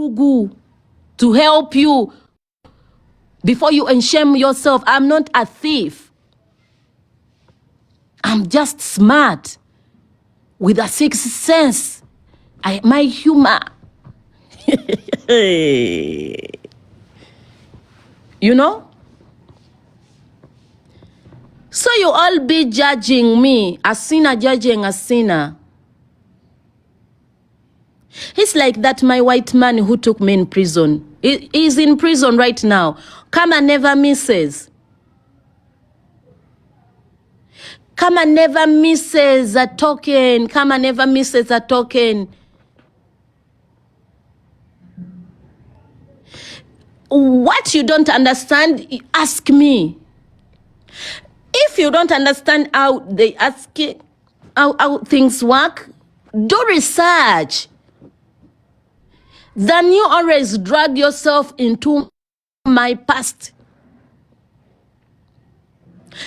Google to help you before you shame yourself. I'm not a thief. I'm just smart with a sixth sense. My humor. You know? So you all be judging me, a sinner judging a sinner. It's like that my white man who took me in prison. He's in prison right now. Kama never misses. Kama never misses a token. Kama never misses a token. What you don't understand, ask me. If you don't understand how they ask it, how things work, do research. Then you always drag yourself into my past.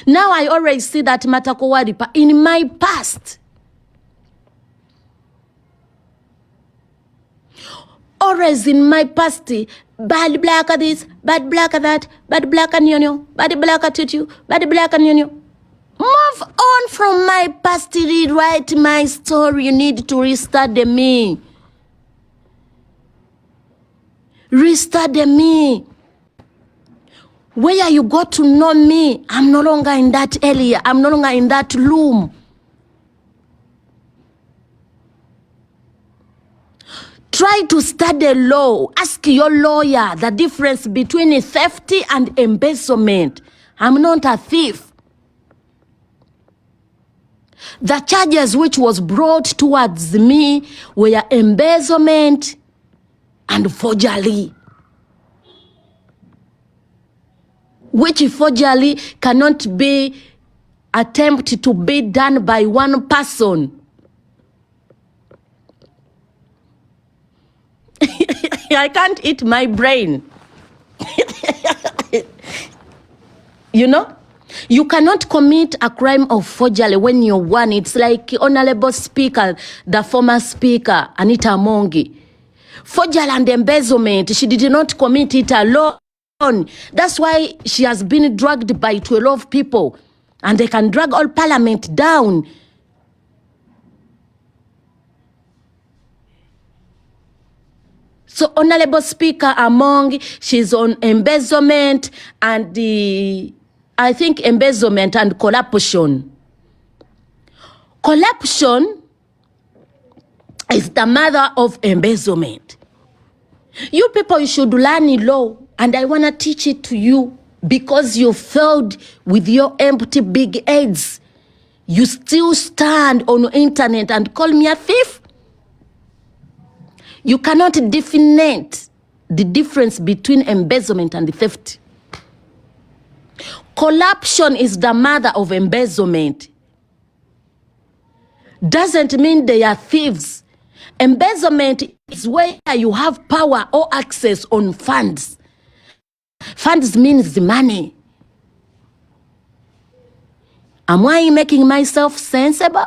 Now I always see that Matakowadipa in my past. Always in my past. Bad black at this, bad black at that, bad black and you, bad black at you, bad black and you. Move on from my past, rewrite my story. You need to restart the me. Restart the me. Where you got to know me, I'm no longer in that area. I'm no longer in that room. Try to study law. Ask your lawyer the difference between theft and embezzlement. I'm not a thief. The charges which was brought towards me were embezzlement and forgery. Which forgery cannot be attempted to be done by one person. I can't eat my brain. You know? You cannot commit a crime of forgery when you're one. It's like Honorable Speaker, the former Speaker, Anita Mongi. Forgery and embezzlement, she did not commit it alone. That's why she has been dragged by 12 people. And they can drag all parliament down. So Honorable Speaker Among, she's on embezzlement and I think embezzlement and corruption. Corruption is the mother of embezzlement. You people, you should learn law, and I want to teach it to you because you failed with your empty big heads. You still stand on the internet and call me a thief? You cannot define the difference between embezzlement and theft. Corruption is the mother of embezzlement. Doesn't mean they are thieves. Embezzlement is where you have power or access on funds. Funds means the money. Am I making myself sensible?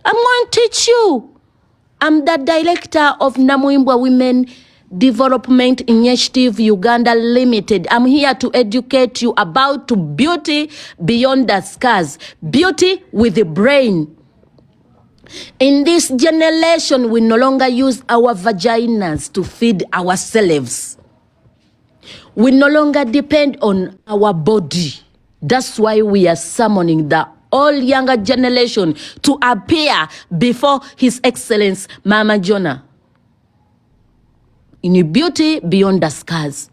I'm going to teach you. I'm the director of Namuimbwa Women Development Initiative Uganda Limited. I'm here to educate you about beauty beyond the scars. Beauty with the brain. In this generation, we no longer use our vaginas to feed ourselves. We no longer depend on our body. That's why we are summoning the all younger generation to appear before His Excellency Mama Jonah in beauty beyond the scars.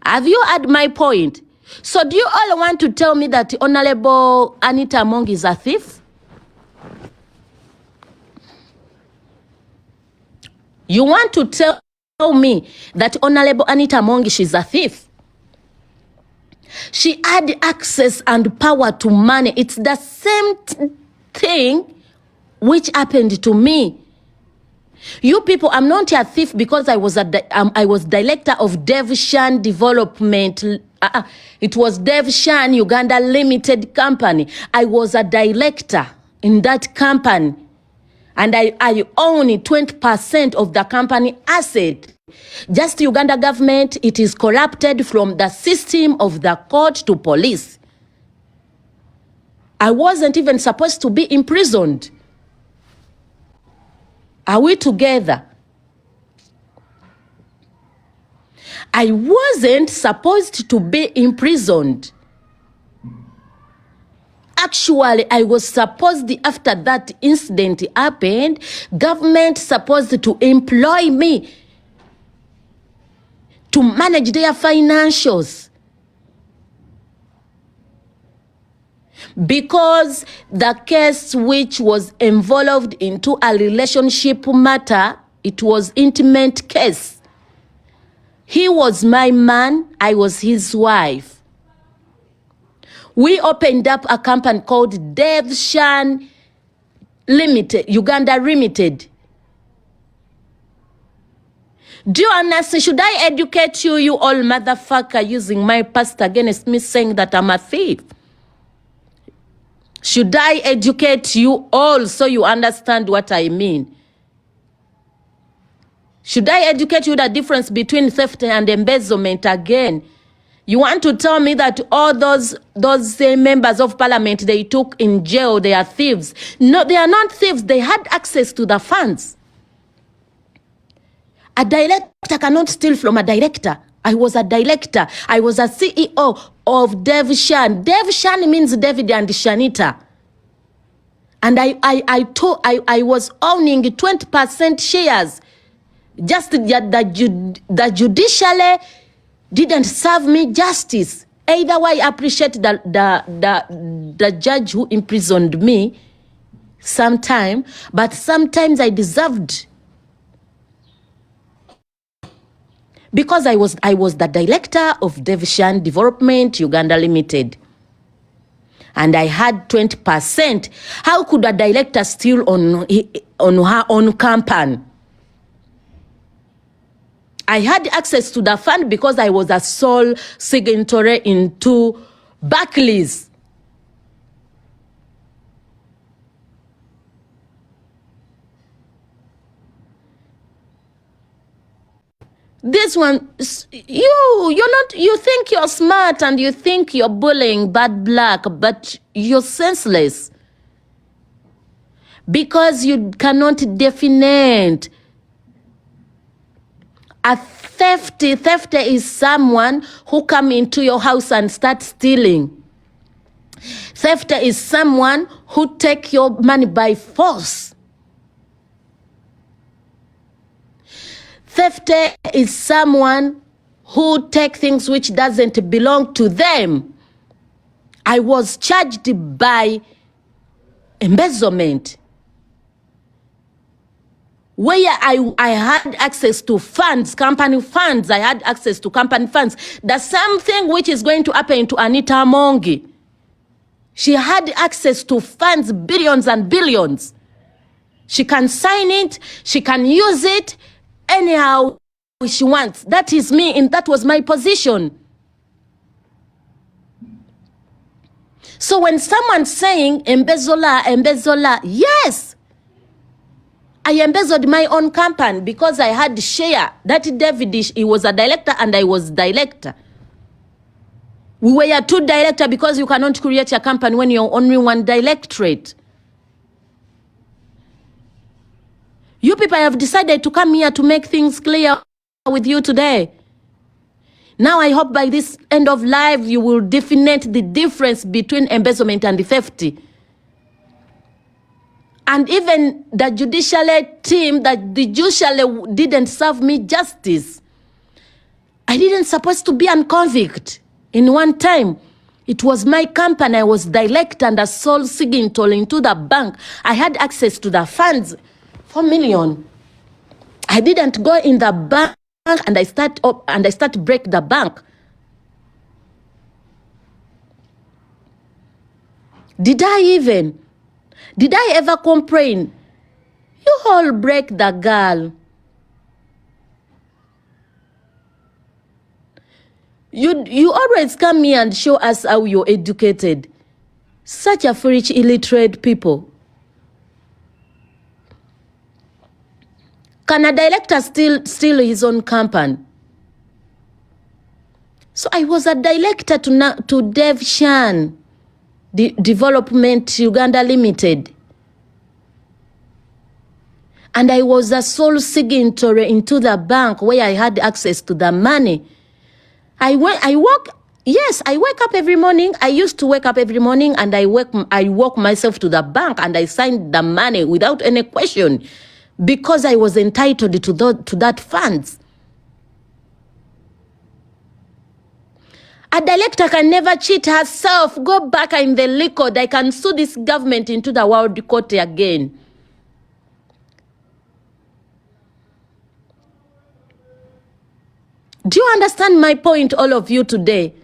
Have you heard my point? So do you all want to tell me that Honorable Anita Among is a thief? You want to tell me that Honorable Anita Among is a thief? She had access and power to money. It's the same thing which happened to me. You people, I'm not a thief because I was director of Devshan Development. It was Devshan Uganda Limited Company. I was a director in that company. And I own 20% of the company asset. Just Uganda government, it is corrupted from the system of the court to police. I wasn't even supposed to be imprisoned. Are we together? I wasn't supposed to be imprisoned. Actually, I was supposed, after that incident happened, government supposed to employ me to manage their financials. Because the case which was involved into a relationship matter, it was intimate case. He was my man, I was his wife. We opened up a company called Devshan Limited, Uganda Limited. Do you understand? Should I educate you, you all motherfucker, using my past against me saying that I'm a thief? Should I educate you all so you understand what I mean? Should I educate you the difference between theft and embezzlement again? You want to tell me that all those same members of parliament they took in jail, they are thieves? No, they are not thieves. They had access to the funds. A director cannot steal from a director. I was a director. I was a CEO of Devshan. Devshan means David and Shanita. And I was owning 20% shares. Just the judiciary didn't serve me justice. Either way, I appreciate the judge who imprisoned me sometime, but sometimes I deserved. Because I was the director of Devshan Development Uganda Limited. And I had 20%. How could a director steal on her own company? I had access to the fund because I was a sole signatory into Barclays. This one, you think you're smart and you think you're bullying bad black, but you're senseless. Because you cannot define a theft is someone who come into your house and start stealing. Theft is someone who take your money by force. Theft is someone who take things which doesn't belong to them. I was charged by embezzlement, where I had access to funds, company funds. I had access to company funds. That's something which is going to happen to Anita Mongi. She had access to funds, billions and billions. She can sign it, she can use it anyhow she wants. That is me, and that was my position. So when someone's saying embezzler, yes, I embezzled my own company because I had share. That David, he was a director and I was director. We were two directors because you cannot create a company when you're only one directorate. You people have decided to come here to make things clear with you today. Now I hope by this end of life you will define the difference between embezzlement and theft. And even the judicial team, that the judicial didn't serve me justice. I didn't supposed to be a convict in one time. It was my company. I was director and a sole signatory into the bank. I had access to the funds, 4 million. I didn't go in the bank and I start break the bank. Did I ever complain? You all break the girl. You always come here and show us how you're educated. Such a foolish, illiterate people. Can a director steal his own company? So I was a director to Dev Shan, the Development Uganda Limited. And I was a sole signatory into the bank where I had access to the money. I wake up every morning. I used to wake up every morning and I walk myself to the bank and I signed the money without any question because I was entitled to that funds. A director can never cheat herself. Go back in the record. I can sue this government into the world court again. Do you understand my point, all of you today?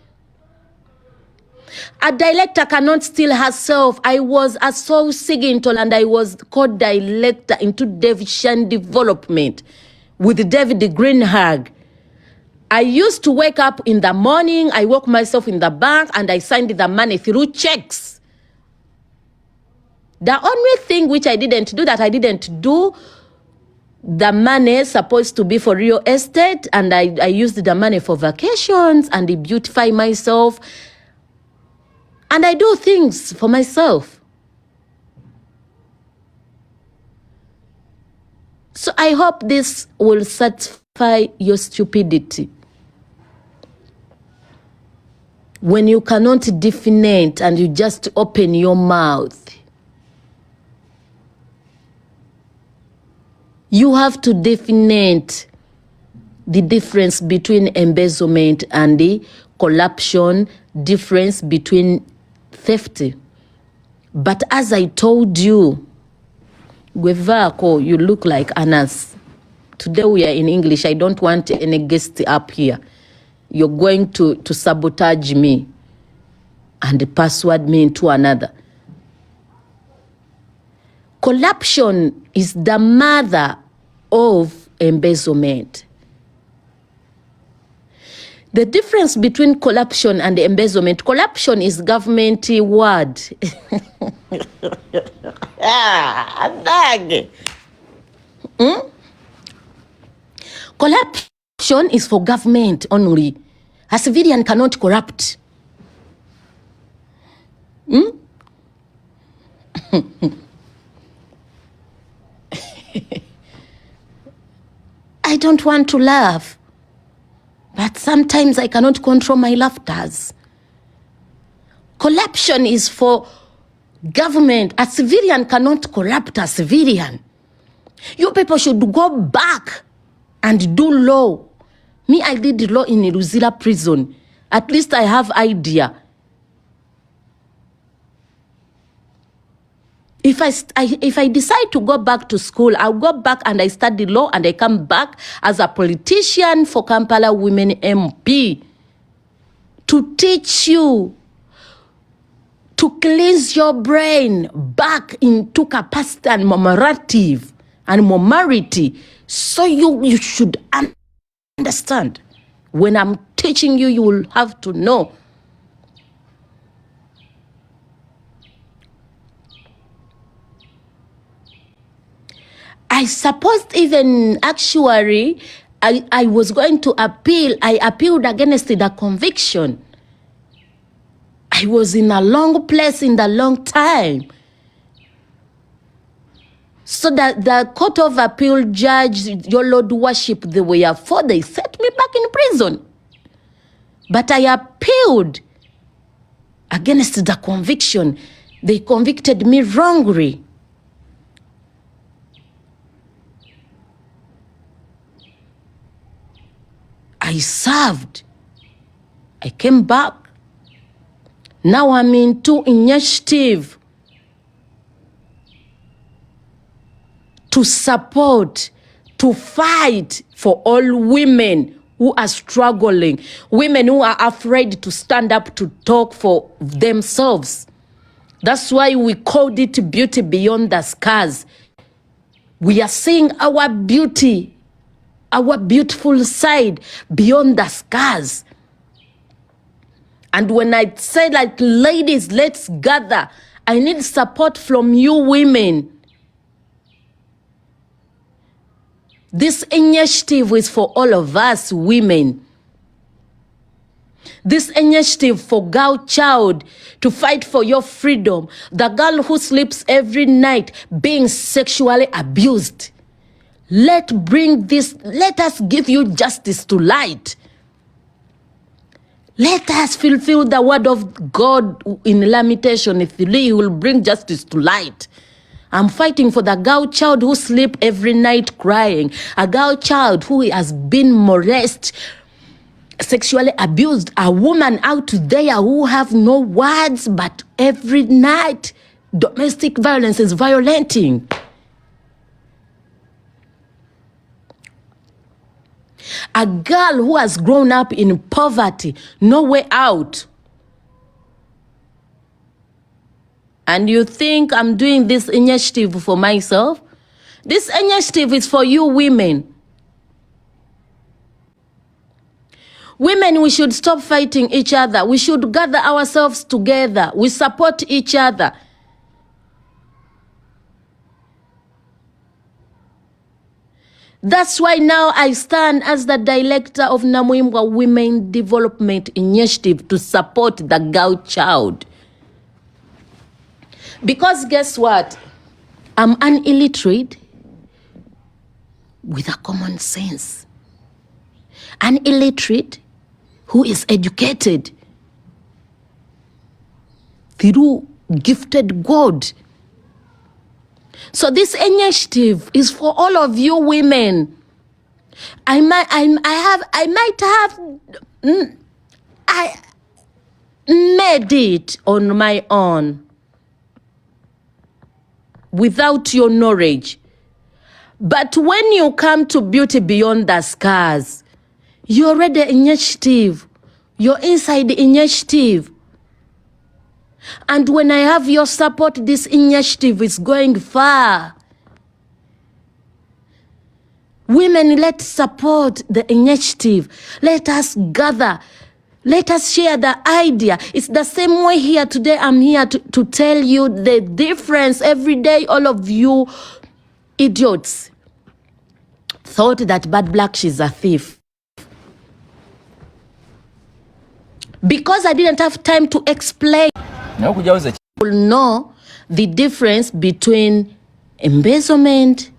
A director cannot steal herself. I was a sole signatory and I was co-director into Devishan Development with David Greenhag. I used to wake up in the morning, I woke myself in the bank and I signed the money through checks. The only thing which I didn't do, the money supposed to be for real estate, and I used the money for vacations and I beautify myself. And I do things for myself. So I hope this will satisfy your stupidity. When you cannot definiate and you just open your mouth, you have to definiate the difference between embezzlement and the corruption, difference between theft. But as I told you, Gwevako, you look like Anas. Today we are in English. I don't want any guest up here. You're going to sabotage me and password me into another. Corruption is the mother of embezzlement. The difference between corruption and embezzlement, corruption is government word. Corruption is for government only. A civilian cannot corrupt. I don't want to laugh, but sometimes I cannot control my laughters. Corruption is for government. A civilian cannot corrupt a civilian. You people should go back and do law. Me, I did law in Luzira prison. At least I have idea. If I decide to go back to school, I'll go back and I study law and I come back as a politician for Kampala Women MP to teach you, to cleanse your brain back into capacity and morality and morality. So you should understand. When I'm teaching you, you will have to know. I supposed even actually, I was going to appeal. I appealed against the conviction. I was in a long place in the long time. So that the Court of Appeal judge, your Lord worship, they were for, they set me back in prison. But I appealed against the conviction. They convicted me wrongly. I served. I came back. Now I'm into initiative to support, to fight for all women who are struggling, women who are afraid to stand up to talk for themselves. That's why we called it Beauty Beyond the Scars. We are seeing our beauty, our beautiful side beyond the scars. And when I say, like, ladies, let's gather, I need support from you women. This initiative is for all of us women. This initiative for girl child to fight for your freedom. The girl who sleeps every night being sexually abused. Let us give you justice to light. Let us fulfill the word of God in Lamentation 3. He will bring justice to light. I'm fighting for the girl child who sleep every night crying. A girl child who has been molested, sexually abused. A woman out there who have no words, but every night domestic violence is violenting. A girl who has grown up in poverty, no way out. And you think I'm doing this initiative for myself? This initiative is for you women. Women, we should stop fighting each other. We should gather ourselves together. We support each other. That's why now I stand as the director of Namuimbwa Women Development Initiative to support the girl child. Because guess what? I'm an illiterate with a common sense. An illiterate who is educated through gifted God. So this initiative is for all of you women. I made it on my own without your knowledge. But when you come to Beauty Beyond the Scars, you're already initiative. You're inside the initiative. And when I have your support, this initiative is going far. Women, let's support the initiative. Let us gather. Let us share the idea. It's the same way here today. I'm here to tell you the difference. Every day, all of you idiots thought that Bad Black, she's a thief. Because I didn't have time to explain. Will know the difference between embezzlement,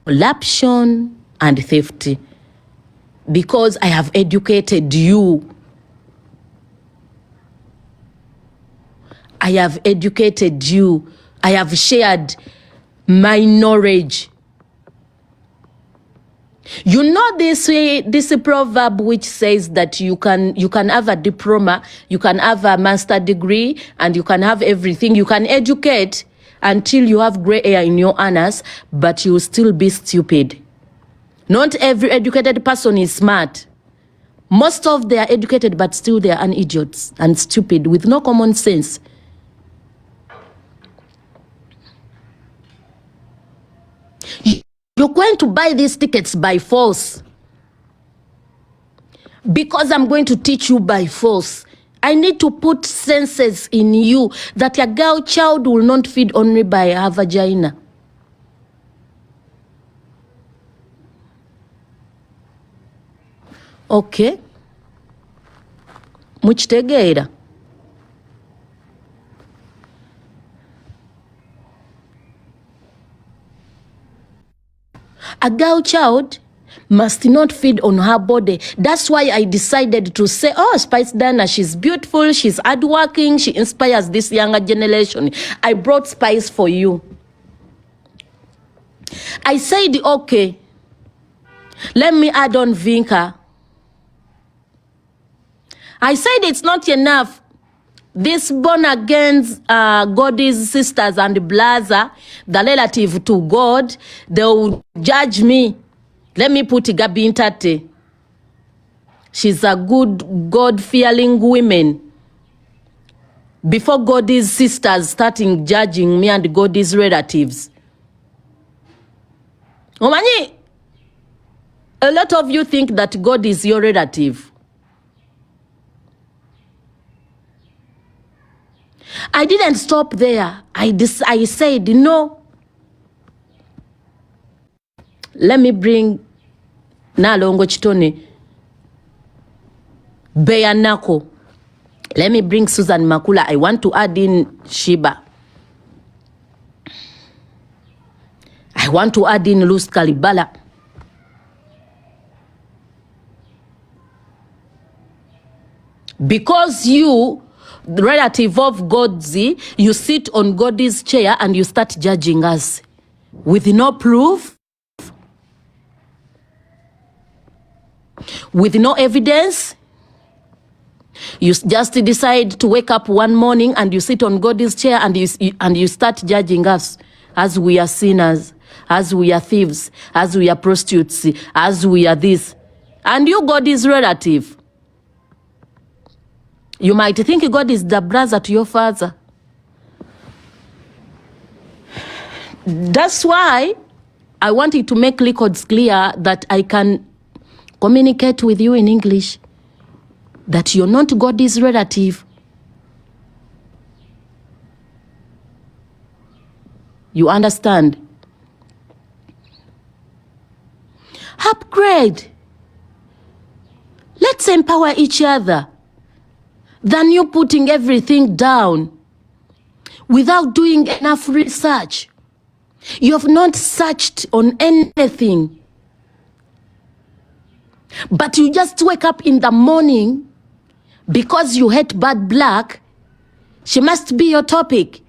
corruption, and theft. Because I have educated you. I have educated you. I have shared my knowledge. You know this proverb which says that you can have a diploma, you can have a master degree, and you can have everything. You can educate until you have gray hair in your anus, but you will still be stupid. Not every educated person is smart. Most of them are educated, but still they are idiots and stupid with no common sense. You're going to buy these tickets by force. Because I'm going to teach you by force. I need to put senses in you that a girl child will not feed only by her vagina. Okay? Muchitegeera. A girl child must not feed on her body. That's why I decided to say, oh, Spice Dana, she's beautiful, she's hardworking, she inspires this younger generation. I brought Spice for you. I said, okay, let me add on Vinka. I said it's not enough. This born again God's sisters and brothers, the relative to God, they will judge me. Let me put Gabi Ntate. She's a good God-fearing woman. Before God's sisters starting judging me and God's relatives. Omani, a lot of you think that God is your relative. I didn't stop there. I said, no. Let me bring Nalongo Chitone. Beyanako. Let me bring Susan Makula. I want to add in Shiba. I want to add in Luz Kalibala. Because you, the relative of Godzi, you sit on God's chair and you start judging us with no proof, with no evidence. You just decide to wake up one morning and you sit on God's chair and you start judging us as we are sinners, as we are thieves, as we are prostitutes, as we are this. And you, God is relative. You might think God is the brother to your father. That's why I wanted to make records clear that I can communicate with you in English, that you're not God's relative. You understand? Upgrade. Let's empower each other. Than you putting everything down without doing enough research. You have not searched on anything. But you just wake up in the morning because you hate bad black. She must be your topic.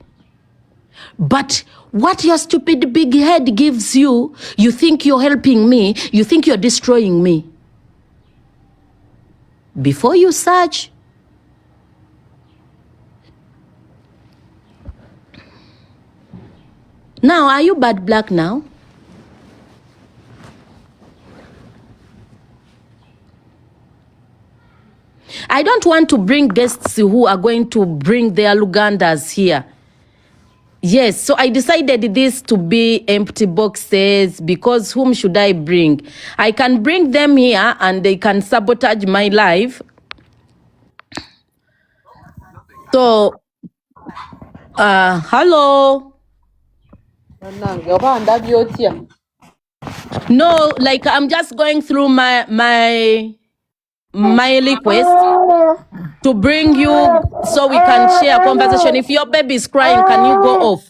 But what your stupid big head gives you, you think you're helping me, you think you're destroying me. Before you search, now, are you bad black now? I don't want to bring guests who are going to bring their Lugandas here. Yes, so I decided this to be empty boxes because whom should I bring? I can bring them here and they can sabotage my life. So, hello. No, like I'm just going through my request to bring you so we can share conversation. If your baby is crying, can you go off?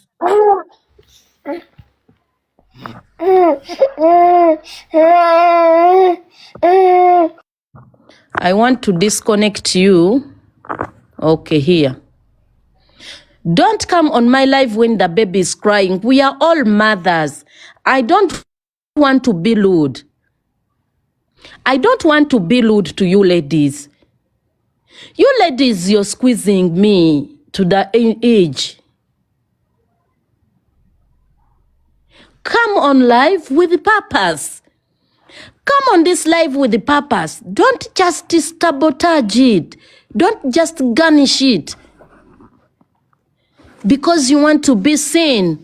I want to disconnect you. Okay, here. Don't come on my live when the baby is crying. We are all mothers. I don't want to be rude. I don't want to be rude to you ladies. You ladies, you're squeezing me to the edge. Come on live with purpose. Come on this live with the purpose. Don't just sabotage it. Don't just garnish it. Because you want to be seen.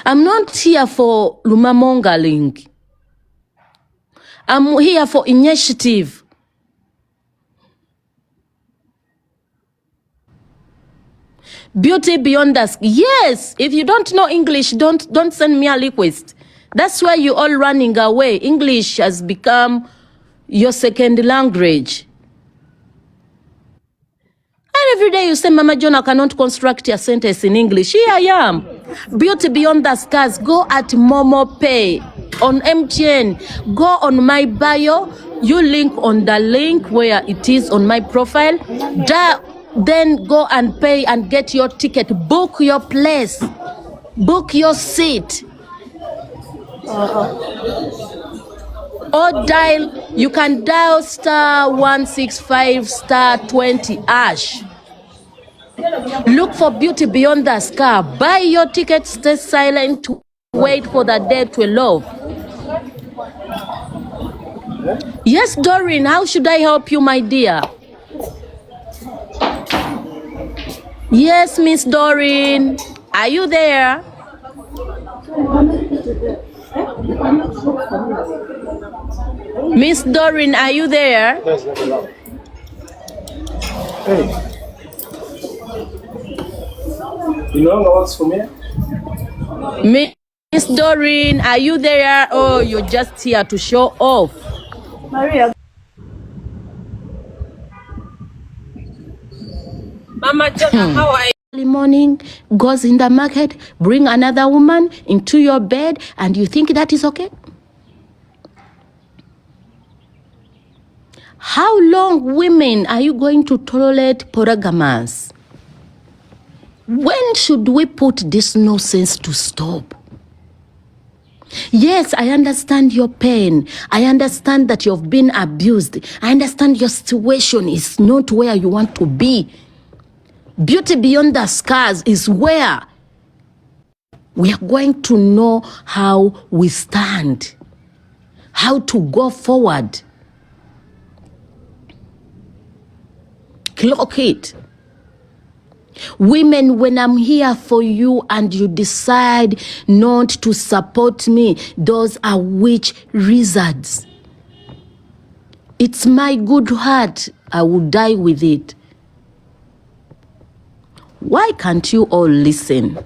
I'm not here for lumamongering. I'm here for initiative. Beauty beyond us. Yes, if you don't know English, don't send me a request. That's why you're all running away. English has become your second language. And every day you say, Mama John, I cannot construct a sentence in English. Here I am. Beauty beyond the scars. Go at Momo Pay on MTN. Go on my bio. You link on the link where it is on my profile. Then go and pay and get your ticket. Book your place. Book your seat. Or dial, you can dial *165 *20#. Look for Beauty Beyond the Scar. Buy your ticket, stay silent, wait for the day to love. Yes, Doreen, how should I help you, my dear? Yes, Miss Doreen. Are you there? Miss Doreen, are you there? Hey. You know what works for me? Miss Miss Doreen, are you there? Oh, you're just here to show off. Maria. Mama Jana, how are you? Early morning, goes in the market, bring another woman into your bed, and you think that is okay? How long, women, are you going to tolerate polygamous? When should we put this nonsense to stop? Yes, I understand your pain. I understand that you've been abused. I understand your situation is not where you want to be. Beauty beyond the scars is where we are going to know how we stand, how to go forward. Clock it. Women, when I'm here for you and you decide not to support me, those are witch wizards. It's my good heart. I will die with it. Why can't you all listen?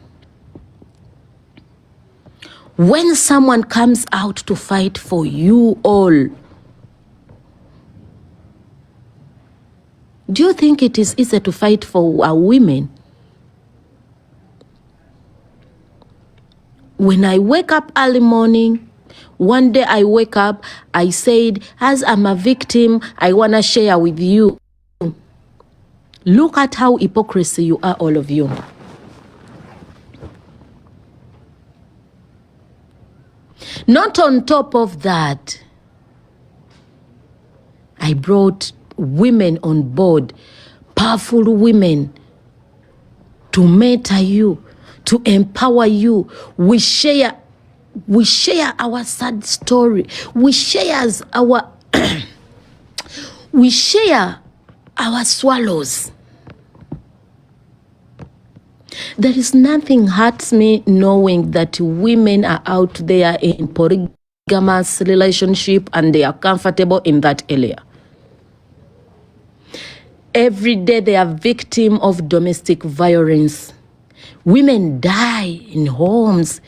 When someone comes out to fight for you all, do you think it is easy to fight for our women? When I wake up early morning, one day I wake up, I said, as I'm a victim, I want to share with you. Look at how hypocrisy you are, all of you. Not on top of that, I brought women on board, powerful women, to mentor you, to empower you. We share our sad story. We share our swallows. There is nothing hurts me knowing that women are out there in polygamous relationship and they are comfortable in that area. Every day they are victim of domestic violence. Women die in homes.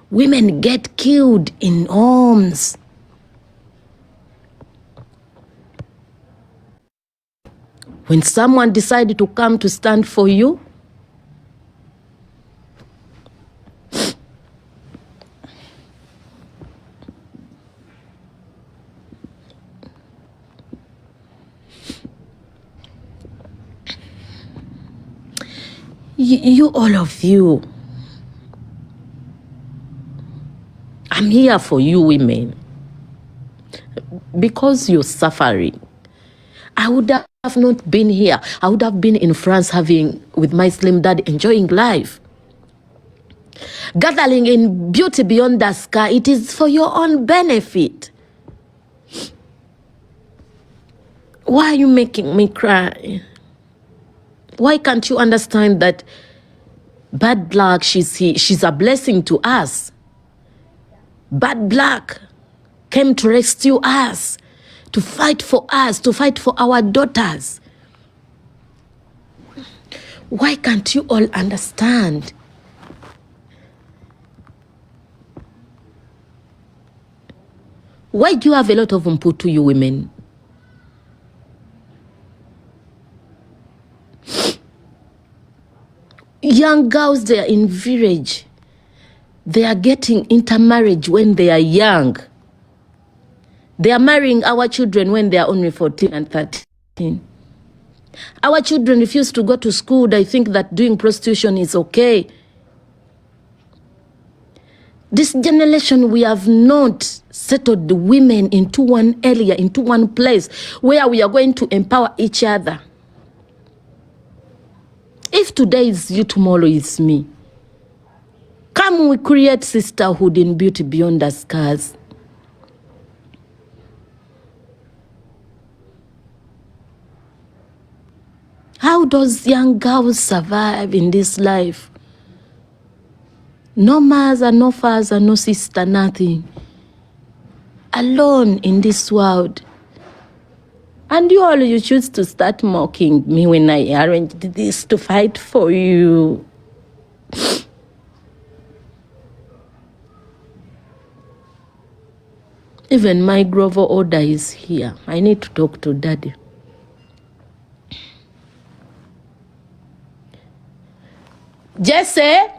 Women get killed in homes. When someone decided to come to stand for you, you all of you, I'm here for you women. Because you're suffering. I would have not been here. I would have been in France with my slim dad enjoying life. Gathering in beauty beyond the sky, it is for your own benefit. Why are you making me cry? Why can't you understand that bad luck, she's a blessing to us? Bad luck came to rescue us, to fight for us, to fight for our daughters. Why can't you all understand? Why do you have a lot of Mputu, you women? Young girls, they are in village. They are getting intermarriage when they are young. They are marrying our children when they are only 14 and 13. Our children refuse to go to school. They think that doing prostitution is okay. This generation, we have not settled the women into one area, into one place where we are going to empower each other. If today is you, tomorrow is me. Come, we create sisterhood in beauty beyond the scars. How does young girls survive in this life? No mother, no father, no sister, nothing. Alone in this world. And you choose to start mocking me when I arranged this to fight for you. Even my Grover order is here. I need to talk to Daddy. Jesse?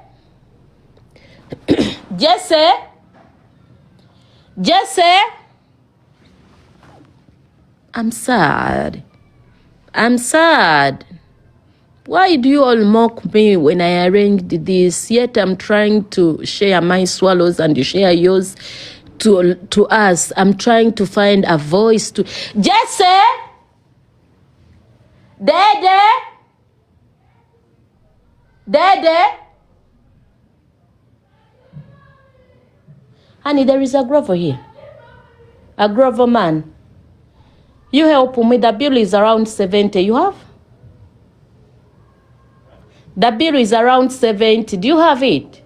Jesse? Jesse? I'm sad. I'm sad. Why do you all mock me when I arranged this? Yet I'm trying to share my swallows and you share yours to us. I'm trying to find a voice to... Jesse! Dede! Dede! Honey, there is a Grover here. A Grover man. You help me. The bill is around 70. You have? The bill is around 70. Do you have it?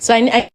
So I